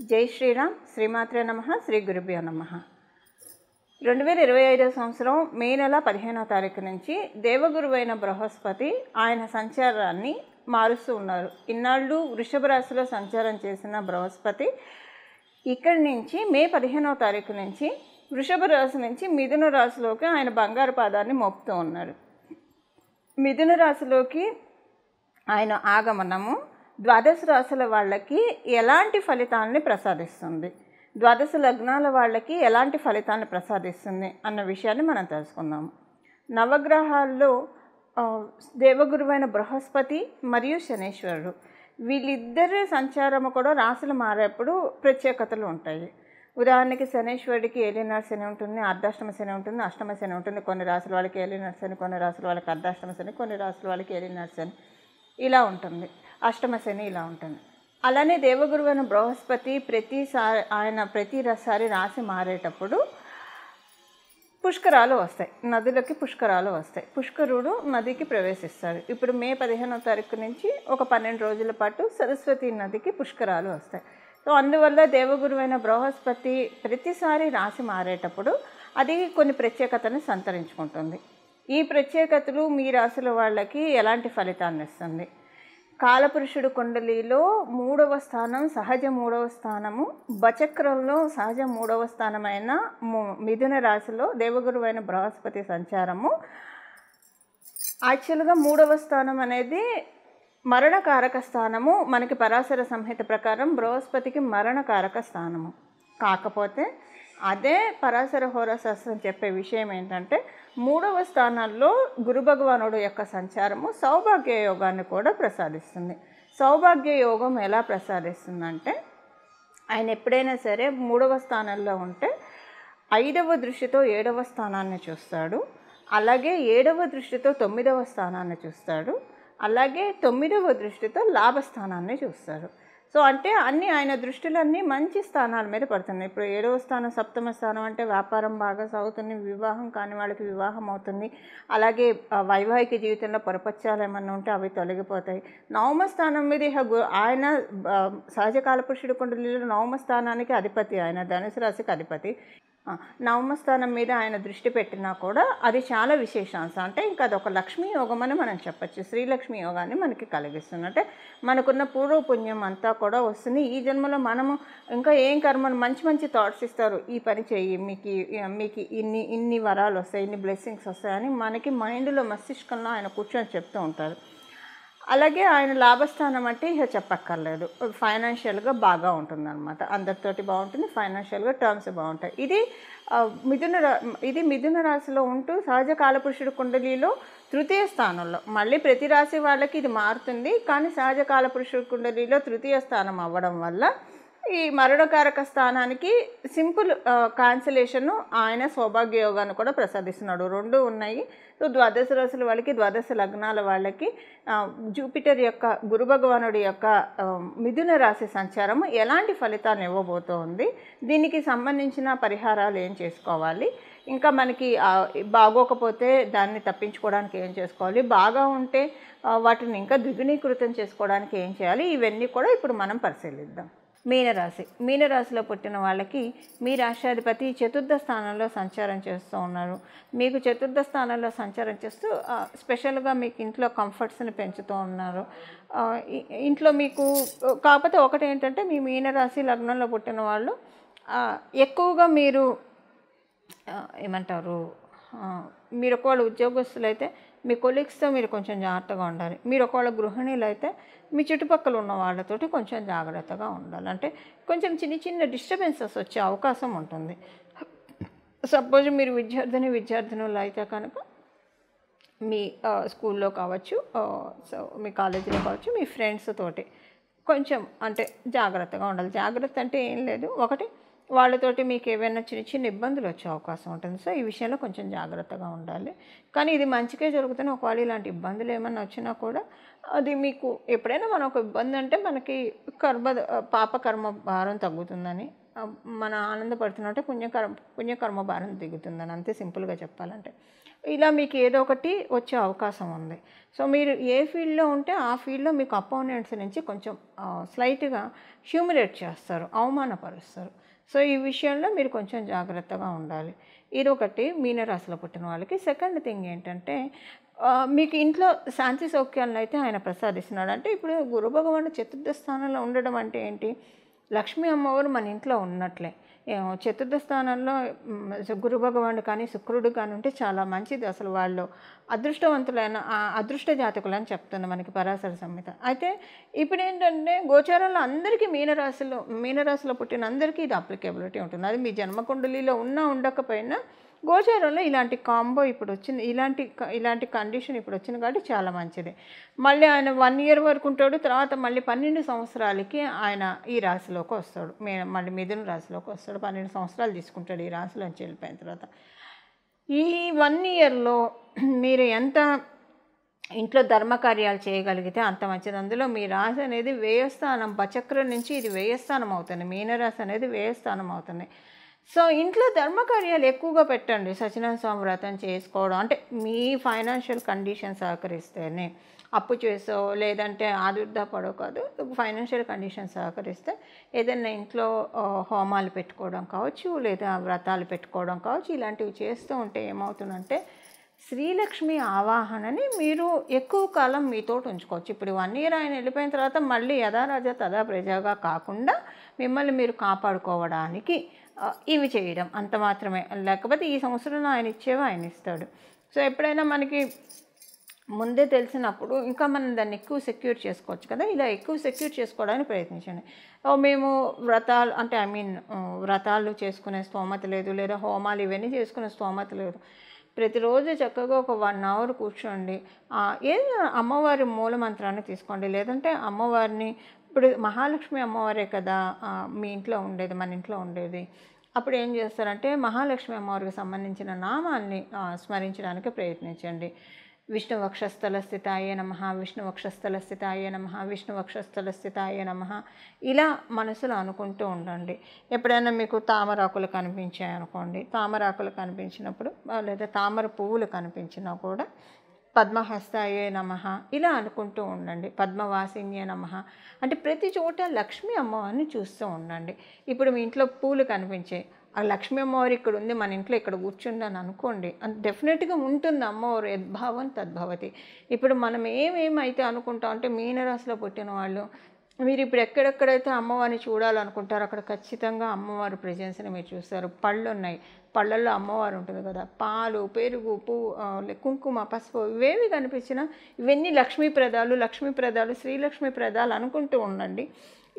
జై శ్రీరామ్. శ్రీమాత్రే నమః. శ్రీ గురుభ్యో నమః. 2025 సంవత్సరం మే నెల 15వ తారీఖు నుంచి దేవగురువైన బృహస్పతి ఆయన సంచారాన్ని మారుస్తూ ఉన్నారు. ఇన్నాళ్ళు వృషభ రాశిలో సంచారం చేసిన బృహస్పతి ఇక్కడి నుంచి మే 15వ తారీఖు నుంచి వృషభ రాశి నుంచి మిథున రాశిలోకి ఆయన బంగారు పాదాన్ని మోపుతూ ఉన్నారు. మిథున రాశిలోకి ఆయన ఆగమనము ద్వాదశ రాశుల వాళ్ళకి ఎలాంటి ఫలితాలని ప్రసాదిస్తుంది, ద్వాదశ లగ్నాల వాళ్ళకి ఎలాంటి ఫలితాన్ని ప్రసాదిస్తుంది అన్న విషయాన్ని మనం తెలుసుకుందాము. నవగ్రహాల్లో దేవగురువైన బృహస్పతి మరియు శనీశ్వరుడు వీళ్ళిద్దరి సంచారము కూడా రాశులు మారేప్పుడు ప్రత్యేకతలు ఉంటాయి. ఉదాహరణకి శనీశ్వరుడికి ఏలినాడు శని ఉంటుంది, అర్ధాష్టమ శని ఉంటుంది, అష్టమ శని ఉంటుంది. కొన్ని రాశుల వాళ్ళకి ఏలినాడు శని, కొన్ని రాశుల వాళ్ళకి అర్ధాష్టమ శని, కొన్ని రాశుల వాళ్ళకి ఏలినాడు శని ఇలా ఉంటుంది, అష్టమ శని ఇలా ఉంటుంది. అలానే దేవగురువైన బృహస్పతి ప్రతిసారి రాశి మారేటప్పుడు పుష్కరాలు వస్తాయి, నదులకి పుష్కరాలు వస్తాయి. పుష్కరుడు నదికి ప్రవేశిస్తాడు. ఇప్పుడు మే 15వ తారీఖు నుంచి ఒక 12 రోజుల పాటు సరస్వతి నదికి పుష్కరాలు వస్తాయి. సో అందువల్ల దేవగురువైన బృహస్పతి ప్రతిసారి రాశి మారేటప్పుడు అది కొన్ని ప్రత్యేకతను సంతరించుకుంటుంది. ఈ ప్రత్యేకతలు మీ రాశుల వాళ్ళకి ఎలాంటి ఫలితాన్ని ఇస్తుంది? కాలపురుషుడు కుండలిలో 3వ స్థానం సహజ 3వ స్థానము, బచక్రంలో సహజ 3వ స్థానమైన మిథున రాశిలో దేవగురువైన బృహస్పతి సంచారము. యాక్చువల్గా 3వ స్థానం అనేది మరణకారక స్థానము. మనకి పరాశర సంహిత ప్రకారం బృహస్పతికి మరణకారక స్థానము. కాకపోతే అదే పరాశర హోరాశాస్త్రం చెప్పే విషయం ఏంటంటే 3వ స్థానాల్లో గురు భగవానుడు యొక్క సంచారము సౌభాగ్య యోగాన్ని కూడా ప్రసాదిస్తుంది. సౌభాగ్య యోగం ఎలా ప్రసాదిస్తుందంటే ఆయన ఎప్పుడైనా సరే 3వ స్థానంలో ఉంటే 5వ దృష్టితో 7వ స్థానాన్ని చూస్తాడు, అలాగే 7వ దృష్టితో 9వ స్థానాన్ని చూస్తాడు, అలాగే 9వ దృష్టితో లాభస్థానాన్ని చూస్తాడు. సో అంటే ఆయన దృష్టిలన్నీ మంచి స్థానాల మీద పడుతున్నాయి. ఇప్పుడు 7వ స్థానం సప్తమ స్థానం అంటే వ్యాపారం బాగా సాగుతుంది, వివాహం కాని వాళ్ళకి వివాహం అవుతుంది, అలాగే వైవాహిక జీవితంలో పొరపచ్చాలు ఏమన్నా ఉంటే అవి తొలగిపోతాయి. 9వ స్థానం మీద ఆయన సహజ కాలపురుషుడు కుండలిలో 9వ స్థానానికి అధిపతి, ఆయన ధనుసు రాశికి అధిపతి. 9వ స్థానం మీద ఆయన దృష్టి పెట్టినా కూడా అది చాలా విశేషాంశం. అంటే ఇంకా అదొక లక్ష్మీ యోగం అని మనం చెప్పచ్చు. శ్రీలక్ష్మి యోగాన్ని మనకి కలిగిస్తుంది. అంటే మనకున్న పూర్వపుణ్యం అంతా కూడా వస్తుంది. ఈ జన్మలో మనము ఇంకా ఏం కర్మను మంచి మంచి థాట్స్ ఇస్తారు, ఈ పని చెయ్యి, మీకు ఇన్ని వరాలు వస్తాయి, ఇన్ని బ్లెస్సింగ్స్ వస్తాయని మనకి మైండ్లో మస్తిష్కంలో ఆయన కూర్చొని చెప్తూ ఉంటారు. అలాగే ఆయన లాభస్థానం అంటే ఇక చెప్పక్కర్లేదు, ఫైనాన్షియల్గా బాగా ఉంటుందన్నమాట. అందరితోటి బాగుంటుంది, ఫైనాన్షియల్గా టర్మ్స్ బాగుంటాయి. ఇది మిథున రాశిలో ఉంటూ సహజ కాలపురుషుడు కుండలిలో 3వ స్థానంలో. మళ్ళీ ప్రతి రాశి వాళ్ళకి ఇది మారుతుంది, కానీ సహజ కాలపురుషుడు కుండలిలో 3వ స్థానం అవ్వడం వల్ల ఈ మరణకారక స్థానానికి సింపుల్ కాన్సలేషను ఆయన సౌభాగ్య యోగాన్ని కూడా ప్రసాదిస్తున్నాడు. 2 ఉన్నాయి. సో ద్వాదశ రాశుల వాళ్ళకి, ద్వాదశ లగ్నాల వాళ్ళకి జూపిటర్ యొక్క గురు భగవానుడి యొక్క మిథున రాశి సంచారము ఎలాంటి ఫలితాన్ని ఇవ్వబోతోంది, దీనికి సంబంధించిన పరిహారాలు ఏం చేసుకోవాలి, ఇంకా మనకి బాగోకపోతే దాన్ని తప్పించుకోవడానికి ఏం చేసుకోవాలి, బాగా ఉంటే వాటిని ఇంకా ద్విగుణీకృతం చేసుకోవడానికి ఏం చేయాలి, ఇవన్నీ కూడా ఇప్పుడు మనం పరిశీలిద్దాం. మీనరాశిలో పుట్టిన వాళ్ళకి మీ రాష్ట్రాధిపతి 4వ స్థానంలో సంచారం చేస్తూ ఉన్నారు. మీకు 4వ స్థానంలో సంచారం చేస్తూ స్పెషల్గా మీకు ఇంట్లో కంఫర్ట్స్ని పెంచుతూ ఉన్నారు. ఇంట్లో మీకు కాకపోతే ఒకటి ఏంటంటే మీ మీనరాశి లగ్నంలో పుట్టిన వాళ్ళు ఎక్కువగా మీరు మీరు ఒకవేళ ఉద్యోగస్తులు అయితే మీ కొలీగ్స్తో మీరు కొంచెం జాగ్రత్తగా ఉండాలి. మీరు ఒకవేళ గృహిణీలు అయితే మీ చుట్టుపక్కల ఉన్న వాళ్ళతోటి కొంచెం జాగ్రత్తగా ఉండాలి. అంటే కొంచెం చిన్న డిస్టర్బెన్సెస్ వచ్చే అవకాశం ఉంటుంది. సపోజ్ మీరు విద్యార్థినులు అయితే కనుక మీ స్కూల్లో కావచ్చు, సో మీ కాలేజీలో కావచ్చు, మీ ఫ్రెండ్స్ తోటి కొంచెం అంటే జాగ్రత్తగా ఉండాలి. జాగ్రత్త అంటే ఏం లేదు, ఒకటి వాళ్ళతోటి మీకు ఏవైనా చిన్న ఇబ్బందులు వచ్చే అవకాశం ఉంటుంది. సో ఈ విషయంలో కొంచెం జాగ్రత్తగా ఉండాలి. కానీ ఇది మంచిగా జరుగుతున్న ఒకవేళ ఇలాంటి ఇబ్బందులు ఏమన్నా వచ్చినా కూడా అది మీకు ఎప్పుడైనా మన ఒక ఇబ్బంది అంటే మనకి పాపకర్మ భారం తగ్గుతుందని, మన ఆనందపడుతున్నట్టే పుణ్యకర్మ భారం దిగుతుందని, అంతే సింపుల్గా చెప్పాలంటే. ఇలా మీకు ఏదో ఒకటి వచ్చే అవకాశం ఉంది. సో మీరు ఏ ఫీల్డ్లో ఉంటే ఆ ఫీల్డ్లో మీకు అపోనెంట్స్ నుంచి కొంచెం స్లైట్గా హ్యూమిలేట్ చేస్తారు, అవమానపరుస్తారు. సో ఈ విషయంలో మీరు కొంచెం జాగ్రత్తగా ఉండాలి. ఇదొకటి మీనరాశిలో పుట్టిన వాళ్ళకి. సెకండ్ థింగ్ ఏంటంటే మీకు ఇంట్లో శాంతి సౌఖ్యాలను అయితే ఆయన ప్రసాదిస్తున్నాడు. అంటే ఇప్పుడు గురు భగవానుడు చతుర్థ స్థానంలో ఉండడం అంటే ఏంటి? లక్ష్మీ అమ్మవారు మన ఇంట్లో ఉన్నట్లే. చతుర్థ స్థానంలో గురు భగవానుడు కానీ శుక్రుడు కానీ ఉంటే చాలా మంచిది. అసలు వాళ్ళు అదృష్టవంతులైన అదృష్ట జాతకులని చెప్తుంది మనకి పరాశర సంహిత. అయితే ఇప్పుడు ఏంటంటే గోచారంలో అందరికీ మీనరాశిలో పుట్టిన అందరికీ ఇది అప్లికేబిలిటీ ఉంటుంది. అది మీ జన్మకుండలిలో ఉన్నా ఉండకపోయినా గోచారంలో ఇలాంటి కాంబో ఇప్పుడు వచ్చింది, ఇలాంటి కండిషన్ ఇప్పుడు వచ్చింది కాబట్టి చాలా మంచిది. మళ్ళీ ఆయన 1 ఇయర్ వరకు ఉంటాడు, తర్వాత మళ్ళీ 12 సంవత్సరాలకి ఆయన ఈ రాశిలోకి వస్తాడు, మళ్ళీ మిథున రాశిలోకి వస్తాడు. 12 సంవత్సరాలు తీసుకుంటాడు ఈ రాశిలోంచి వెళ్ళిపోయిన తర్వాత. ఈ 1 ఇయర్లో మీరు ఎంత ఇంట్లో ధర్మకార్యాలు చేయగలిగితే అంత మంచిది. అందులో మీ రాశి అనేది వ్యయస్థానం, బచక్రం నుంచి ఇది వ్యయస్థానం అవుతుంది, మీనరాశి అనేది వ్యయస్థానం అవుతుంది. సో ఇంట్లో ధర్మకార్యాలు ఎక్కువగా పెట్టండి. సత్యనారాయణ స్వామి వ్రతం చేసుకోవడం, అంటే మీ ఫైనాన్షియల్ కండిషన్ సహకరిస్తేనే, అప్పు చేసో లేదంటే ఆదుర్దా పడో కాదు, ఫైనాన్షియల్ కండిషన్ సహకరిస్తే ఏదైనా ఇంట్లో హోమాలు పెట్టుకోవడం కావచ్చు, లేదా వ్రతాలు పెట్టుకోవడం కావచ్చు, ఇలాంటివి చేస్తూ ఉంటే ఏమవుతుందంటే శ్రీలక్ష్మి ఆవాహనని మీరు ఎక్కువ కాలం మీతోటి ఉంచుకోవచ్చు. ఇప్పుడు 1 ఇయర్ ఆయన వెళ్ళిపోయిన తర్వాత మళ్ళీ యథా రాజా తదా ప్రజగా కాకుండా మిమ్మల్ని మీరు కాపాడుకోవడానికి ఇవి చేయడం అంత మాత్రమే. లేకపోతే ఈ సంవత్సరంలో ఆయన ఇచ్చేవి ఆయన ఇస్తాడు. సో ఎప్పుడైనా మనకి ముందే తెలిసినప్పుడు ఇంకా మనం దాన్ని ఎక్కువ సెక్యూర్ చేసుకోవచ్చు కదా, ఇలా ఎక్కువ సెక్యూర్ చేసుకోవడానికి ప్రయత్నించండి. మేము వ్రతాలు అంటే వ్రతాలు చేసుకునే స్తోమత లేదు, లేదా హోమాలు ఇవన్నీ చేసుకునే స్తోమత లేదు. ప్రతిరోజు చక్కగా ఒక 1 అవర్ కూర్చోండి. ఏదో అమ్మవారి మూలమంత్రాన్ని తీసుకోండి, లేదంటే అమ్మవారిని ఇప్పుడు మహాలక్ష్మి అమ్మవారే కదా మీ ఇంట్లో ఉండేది, మన ఇంట్లో ఉండేది. అప్పుడు ఏం చేస్తారంటే మహాలక్ష్మి అమ్మవారికి సంబంధించిన నామాల్ని స్మరించడానికి ప్రయత్నించండి. విష్ణు వక్షస్థల స్థితాయే నమః, విష్ణు వక్షస్థల స్థితాయే నమః, విష్ణు వక్షస్థల స్థితాయే నమః, ఇలా మనసులో అనుకుంటూ ఉండండి. ఎప్పుడైనా మీకు తామరాకులు కనిపించాయనుకోండి, తామరాకులు కనిపించినప్పుడు లేదా తామర పువ్వులు కనిపించినా కూడా పద్మహస్తాయే నమః ఇలా అనుకుంటూ ఉండండి. పద్మవాసిన్యే నమః అంటే ప్రతి చోట లక్ష్మీ అమ్మవారిని చూస్తూ ఉండండి. ఇప్పుడు మీ ఇంట్లో పూలు కనిపించాయి, ఆ లక్ష్మీ అమ్మవారు ఇక్కడ ఉంది, మన ఇంట్లో ఇక్కడ కూర్చుందని అనుకోండి, డెఫినెట్గా ఉంటుంది అమ్మవారు. యద్భావం తద్భవతి. ఇప్పుడు మనం ఏమేమైతే అనుకుంటాం అంటే మీనరాశిలో పుట్టిన వాళ్ళు మీరు ఇప్పుడు ఎక్కడెక్కడైతే అమ్మవారిని చూడాలనుకుంటారో అక్కడ ఖచ్చితంగా అమ్మవారి ప్రెజెన్స్ని మీరు చూస్తారు. పళ్ళు ఉన్నాయి, పళ్ళల్లో అమ్మవారు ఉంటుంది కదా, పాలు, పెరుగు, కుంకుమ, పసుపు ఇవేవి కనిపించినా ఇవన్నీ లక్ష్మీప్రదాలు, శ్రీలక్ష్మీ ప్రదాలు అనుకుంటూ ఉండండి.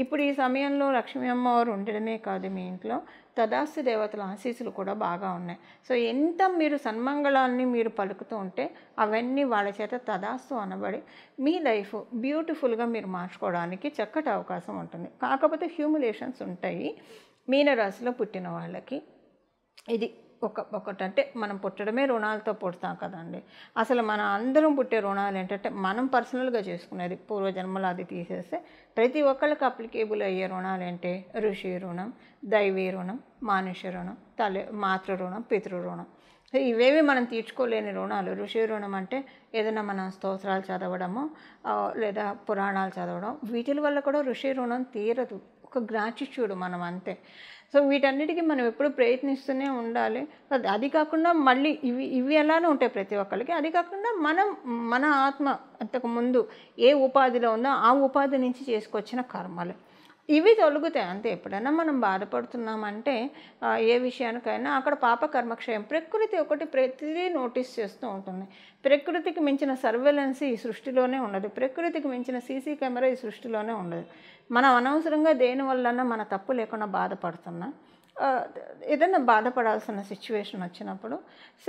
ఇప్పుడు ఈ సమయంలో లక్ష్మీ అమ్మవారు ఉండడమే కాదు, మీ ఇంట్లో తదాస్తు దేవతల ఆశీస్సులు కూడా బాగా ఉన్నాయి. సో ఎంత మీరు సన్మంగళాన్ని మీరు పలుకుతూ ఉంటే అవన్నీ వాళ్ళ చేత తదాస్తు అనబడి మీ లైఫ్ బ్యూటిఫుల్గా మీరు మార్చుకోవడానికి చక్కటి అవకాశం ఉంటుంది. కాకపోతే హ్యూమిలేషన్స్ ఉంటాయి మీనరాశిలో పుట్టిన వాళ్ళకి. ఇది ఒకటంటే మనం పుట్టడమే రుణాలతో పుడతాం కదండి. అసలు మన అందరం పుట్టే రుణాలు ఏంటంటే మనం పర్సనల్గా చేసుకునేది, పూర్వజన్మలు అది తీసేస్తే ప్రతి ఒక్కళ్ళకి అప్లికేబుల్ అయ్యే రుణాలు ఏంటి? ఋషి రుణం, దైవీ రుణం, మానుష రుణం, మాతృ రుణం, పితృ రుణం. ఇవేవి మనం తీర్చుకోలేని రుణాలు. ఋషి రుణం అంటే ఏదైనా మనం స్తోత్రాలు చదవడము లేదా పురాణాలు చదవడం, వీటి వల్ల కూడా ఋషి రుణం తీరదు. ఒక గ్రాటిట్యూడ్ మనం అంతే. సో వీటన్నిటికీ మనం ఎప్పుడు ప్రయత్నిస్తూనే ఉండాలి. అది కాకుండా మళ్ళీ ఇవి ఎలానో ఉంటాయి ప్రతి ఒక్కరికి. అది కాకుండా మన ఆత్మ అంతకుముందు ఏ ఉపాధిలో ఉందో ఆ ఉపాధి నుంచి చేసుకొచ్చిన కర్మలు ఇవి తొలుగుతాయి అంతే. ఎప్పుడైనా మనం బాధపడుతున్నామంటే ఏ విషయానికైనా అక్కడ పాప కర్మక్షయం. ప్రకృతి ఒకటి ప్రతిదీ నోటీస్ చేస్తూ ఉంటుంది. ప్రకృతికి మించిన సర్వేలెన్స్ ఈ సృష్టిలోనే ఉండదు. ప్రకృతికి మించిన సీసీ కెమెరా ఈ సృష్టిలోనే ఉండదు. మనం అనవసరంగా దేనివల్లన్నా మన తప్పు లేకుండా బాధపడుతున్నా, ఏదైనా బాధపడాల్సిన సిచ్యువేషన్ వచ్చినప్పుడు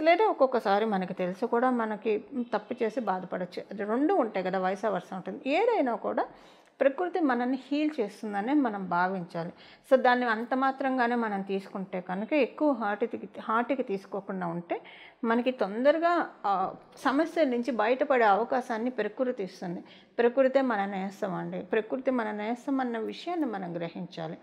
లేదా ఒక్కొక్కసారి మనకి తెలుసు కూడా మనకి తప్పు చేసి బాధపడచ్చు. అది రెండు ఉంటాయి కదా, వయస వర్షం ఉంటుంది. ఏదైనా కూడా ప్రకృతి మనల్ని హీల్ చేస్తుందనే మనం భావించాలి. సో దాన్ని అంత మాత్రంగానే మనం తీసుకుంటే కనుక ఎక్కువ హార్ట్కి తీసుకోకుండా ఉంటే మనకి తొందరగా సమస్య నుంచి బయటపడే అవకాశాన్ని ప్రకృతి ఇస్తుంది. ప్రకృతే మన నేస్తం అండి. ప్రకృతి మన నేస్తం అన్న విషయాన్ని మనం గ్రహించాలి.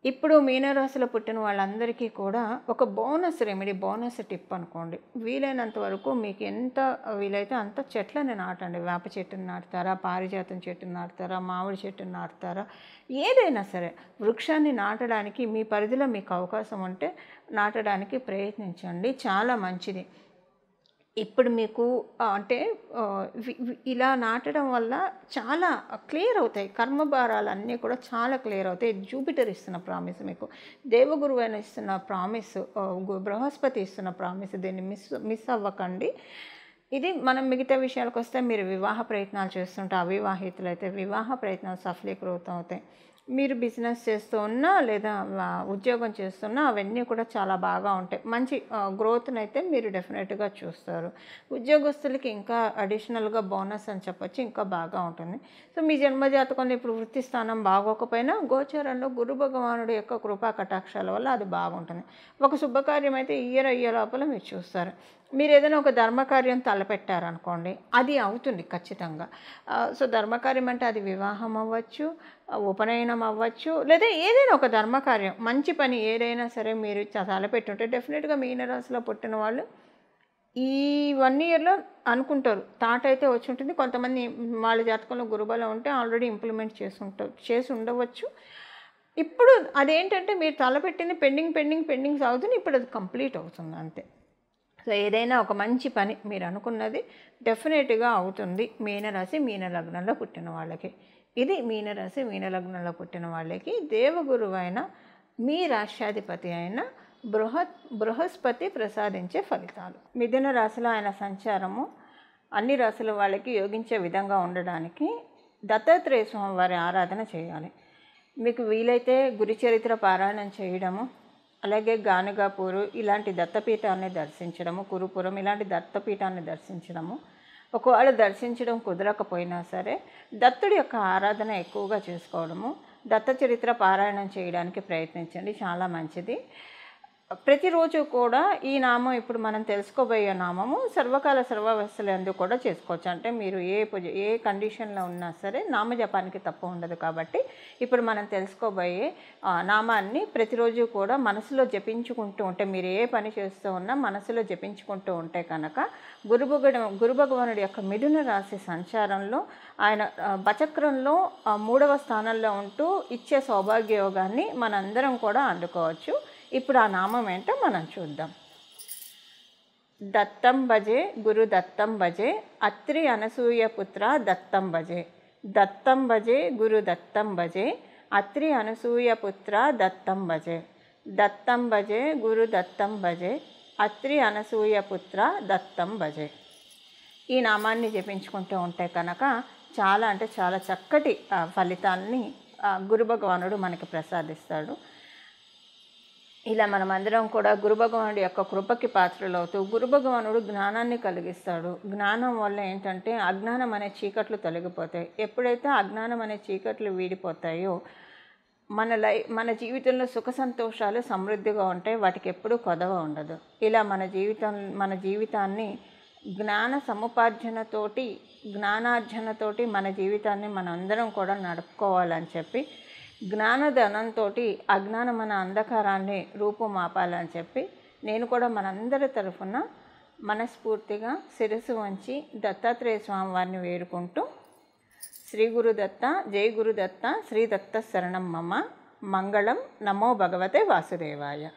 ఇప్పుడు మీనరాశిలో పుట్టిన వాళ్ళందరికీ కూడా ఒక బోనస్ రెమెడీ, బోనస్ టిప్ అనుకోండి. వీలైనంత వరకు మీకు ఎంత వీలైతే అంత చెట్లని నాటండి. వేప చెట్టుని నాటుతారా, పారిజాతం చెట్టుని నాటుతారా, మామిడి చెట్టుని నాటుతారా, ఏదైనా సరే వృక్షాన్ని నాటడానికి మీ పరిధిలో మీకు అవకాశం ఉంటే నాటడానికి ప్రయత్నించండి. చాలా మంచిది. ఇప్పుడు మీకు అంటే ఇలా నాటడం వల్ల చాలా క్లియర్ అవుతాయి. కర్మభారాలన్నీ కూడా చాలా క్లియర్ అవుతాయి. జూపిటర్ ఇస్తున్న ప్రామిస్ మీకు. దేవగురువు అయిన ఇస్తున్న ప్రామిస్, బృహస్పతి ఇస్తున్న ప్రామిస్. దీన్ని మిస్ అవ్వకండి. ఇది మనం మిగతా విషయాలకు వస్తే మీరు వివాహ ప్రయత్నాలు చేస్తుంటే అవివాహితులైతే వివాహ ప్రయత్నాలు సఫలీకృతం అవుతాయి. మీరు బిజినెస్ చేస్తూ ఉన్నా లేదా ఉద్యోగం చేస్తున్నా అవన్నీ కూడా చాలా బాగా ఉంటాయి. మంచి గ్రోత్ని అయితే మీరు డెఫినెట్గా చూస్తారు. ఉద్యోగస్తులకి ఇంకా అడిషనల్గా బోనస్ అని చెప్పొచ్చు, ఇంకా బాగా ఉంటుంది. సో మీ జన్మజాతకంలో ఇప్పుడు వృత్తి స్థానం బాగోకపోయినా గోచారంలో గురు భగవానుడి యొక్క కృపా కటాక్షాల వల్ల అది బాగుంటుంది. ఒక శుభకార్యం అయితే ఇయర్ అయ్యే లోపల మీరు చూస్తారు. మీరు ఏదైనా ఒక ధర్మకార్యం తలపెట్టారనుకోండి, అది అవుతుంది ఖచ్చితంగా. సో ధర్మకార్యం అంటే అది వివాహం అవ్వచ్చు, ఉపనయనం అవ్వచ్చు, లేదా ఏదైనా ఒక ధర్మకార్యం, మంచి పని ఏదైనా సరే మీరు తలపెట్టుంటే డెఫినెట్గా మీనరాశిలో పుట్టిన వాళ్ళు ఈ 1 ఇయర్లో అనుకుంటారు. థాట్ అయితే వచ్చి ఉంటుంది. కొంతమంది వాళ్ళ జాతకంలో గురుబలం ఉంటే ఆల్రెడీ ఇంప్లిమెంట్ చేసి ఉండవచ్చు. ఇప్పుడు అదేంటంటే మీరు తలపెట్టింది పెండింగ్ సాగుతుంది. ఇప్పుడు అది కంప్లీట్ అవుతుంది అంతే. సో ఏదైనా ఒక మంచి పని మీరు అనుకున్నది డెఫినెట్గా అవుతుంది మీనరాశి మీనలగ్నంలో పుట్టిన వాళ్ళకి. ఇది మీనరాశి మీనలగ్నంలో పుట్టిన వాళ్ళకి దేవగురువు అయిన మీ రాష్ట్రాధిపతి అయిన బృహస్పతి ప్రసాదించే ఫలితాలు. మిథున రాశిలో ఆయన సంచారము అన్ని రాశుల వాళ్ళకి యోగించే విధంగా ఉండడానికి దత్తాత్రేయ స్వామి వారి ఆరాధన చేయాలి. మీకు వీలైతే గురుచరిత్ర పారాయణం చేయడము, అలాగే గానుగాపూరు ఇలాంటి దత్తపీఠాన్ని దర్శించడము, కురుపురం ఇలాంటి దత్తపీఠాన్ని దర్శించడము. ఒకవేళ దర్శించడం కుదరకపోయినా సరే దత్తుడి యొక్క ఆరాధన ఎక్కువగా చేసుకోవడము, దత్త చరిత్ర పారాయణం చేయడానికి ప్రయత్నించండి, చాలా మంచిది. ప్రతిరోజు కూడా ఈ నామం ఇప్పుడు మనం తెలుసుకోబోయే నామము సర్వకాల సర్వావస్థలందు కూడా చేసుకోవచ్చు. అంటే మీరు ఏ కండిషన్లో ఉన్నా సరే నామజపానికి తప్పు ఉండదు. కాబట్టి ఇప్పుడు మనం తెలుసుకోబోయే నామాన్ని ప్రతిరోజు కూడా మనసులో జపించుకుంటూ ఉంటే, మీరు ఏ పని చేస్తూ ఉన్నా మనసులో జపించుకుంటూ ఉంటే కనుక గురు భగవానుడి యొక్క మిథున రాశి సంచారంలో ఆయన బచక్రంలో 3వ స్థానంలో ఉంటూ ఇచ్చే సౌభాగ్య యోగాన్ని మనందరం కూడా అందుకోవచ్చు. ఇప్పుడు ఆ నామం ఏంటో మనం చూద్దాం. దత్తం భజే గురు దత్తం భజే అత్రి అనసూయ పుత్ర దత్తం భజే. దత్తం భజే గురు దత్తం భజే అత్రి అనసూయ పుత్ర దత్తం భజే. దత్తం భజే గురు దత్తం భజే అత్రి అనసూయ పుత్ర దత్తం భజే. ఈ నామాన్ని జపించుకుంటూ ఉంటే కనుక చాలా అంటే చాలా చక్కటి ఫలితాన్ని గురు భగవానుడు మనకి ప్రసాదిస్తాడు. ఇలా మనమందరం కూడా గురు భగవానుడి యొక్క కృపకి పాత్రలవుతూ గురు భగవానుడు జ్ఞానాన్ని కలిగిస్తాడు. జ్ఞానం వల్ల ఏంటంటే అజ్ఞానం అనే చీకట్లు తొలగిపోతాయి. ఎప్పుడైతే అజ్ఞానం అనే చీకట్లు వీడిపోతాయో మన జీవితంలో సుఖ సంతోషాలు సమృద్ధిగా ఉంటాయి. వాటికి ఎప్పుడూ కొదవ ఉండదు. ఇలా మన జీవితాన్ని జ్ఞాన సముపార్జనతోటి జ్ఞానార్జనతోటి మన జీవితాన్ని మనందరం కూడా నడుపుకోవాలని చెప్పి, జ్ఞానధనంతో అజ్ఞానం మన అంధకారాన్ని రూపుమాపాలని చెప్పి నేను కూడా మనందరి తరఫున మనస్ఫూర్తిగా శిరస్సు వంచి దత్తాత్రేయ స్వామి వారిని వేడుకుంటూ, శ్రీ గురుదత్త, జై గురుదత్త, శ్రీ దత్త శరణం మమ, మంగళం, నమో భగవతే వాసుదేవాయ.